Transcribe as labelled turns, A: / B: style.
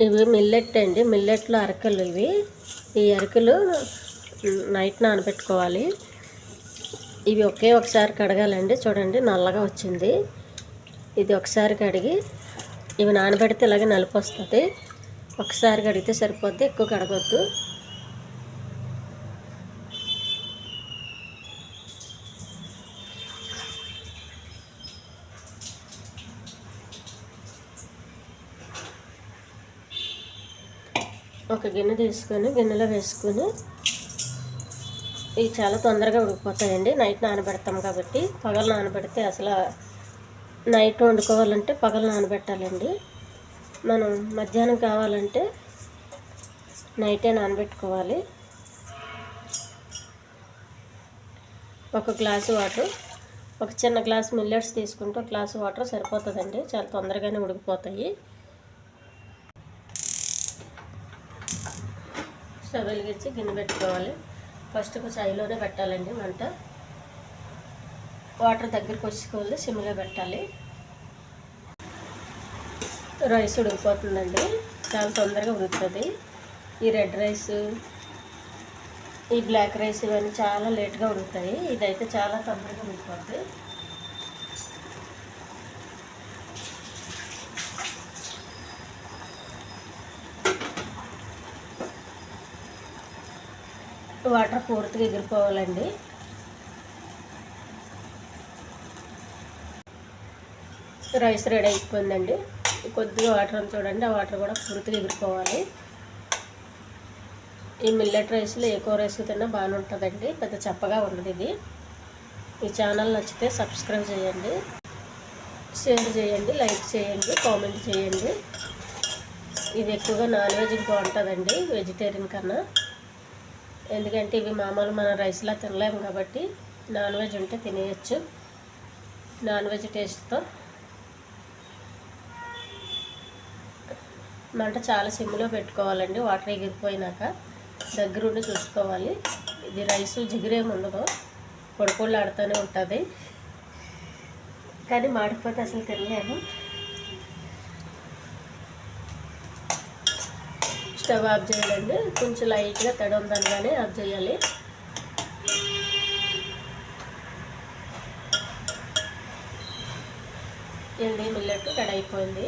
A: ఇవి మిల్లెట్ అండి. మిల్లెట్లో అరకలు ఇవి. ఈ అరకలు నైట్ నానబెట్టుకోవాలి. ఇవి ఒకసారి కడగాలండి. చూడండి నల్లగా వచ్చింది. ఇది ఒకసారి కడిగి ఇవి నానబెడితే ఇలాగే నలుపు వస్తుంది. ఒకసారి కడిగితే సరిపోద్ది, ఎక్కువ కడగొద్దు. ఒక గిన్నె తీసుకొని గిన్నెలో వేసుకొని ఇవి చాలా తొందరగా ఉడికిపోతాయండి. నైట్ నానబెడతాం కాబట్టి. పగలు నానబెడితే అసలు నైట్ వండుకోవాలంటే పగలు నానబెట్టాలండి. మనం మధ్యాహ్నం కావాలంటే నైటే నానబెట్టుకోవాలి. ఒక గ్లాసు వాటర్, ఒక చిన్న గ్లాస్ మిల్లెట్స్ తీసుకుంటే ఒక గ్లాసు వాటర్ సరిపోతుందండి. చాలా తొందరగానే ఉడికిపోతాయి. స్టవ్ వెలిగించి గిన్నె పెట్టుకోవాలి. ఫస్ట్ కొంచెం హైలోనే పెట్టాలండి మంట. వాటర్ దగ్గరికి వచ్చుకోవాలి, సిమ్లో పెట్టాలి. రైస్ ఉడికిపోతుందండి. చాలా తొందరగా ఉడుకుతుంది. ఈ రెడ్ రైస్, ఈ బ్లాక్ రైస్ ఇవన్నీ చాలా లేట్గా ఉడుకుతాయి. ఇదైతే చాలా తొందరగా ఉడికిపోతుంది. వాటర్ పూర్తిగా ఎగిరిపోవాలండి. రైస్ రెడీ అయిపోయిందండి. కొద్దిగా వాటర్ అని చూడండి, ఆ వాటర్ కూడా పూర్తిగా ఎగిరిపోవాలి. ఈ మిల్లెట్ రైస్లో ఏ కూర రైస్ తిన్నా బాగానే ఉంటుందండి. పెద్ద చప్పగా ఉండదు ఇది. ఈ ఛానల్ నచ్చితే సబ్స్క్రైబ్ చేయండి, షేర్ చేయండి, లైక్ చేయండి, కామెంట్ చేయండి. ఇది ఎక్కువగా నాన్ వెజ్కి బాగుంటుందండి వెజిటేరియన్ కన్నా. ఎందుకంటే ఇవి మామూలు మన రైస్లా తినలేము కాబట్టి నాన్ వెజ్ ఉంటే తినేయచ్చు. నాన్ వెజ్ టేస్ట్తో. మంట చాలా సిమ్లో పెట్టుకోవాలండి. వాటర్ ఎగిరిపోయినాక దగ్గరుండి చూసుకోవాలి. ఇది రైసు జిగురేమి ఉండదు, పొడిపొళ్ళాడుతూనే ఉంటుంది. కానీ మాడిపోతే అసలు తినలేము. స్టవ్ ఆఫ్ చేయాలండి. కొంచెం లైట్గా తడి ఉందనగానే ఆఫ్ చేయాలి. మిల్లెట్ కడాయిపోయింది.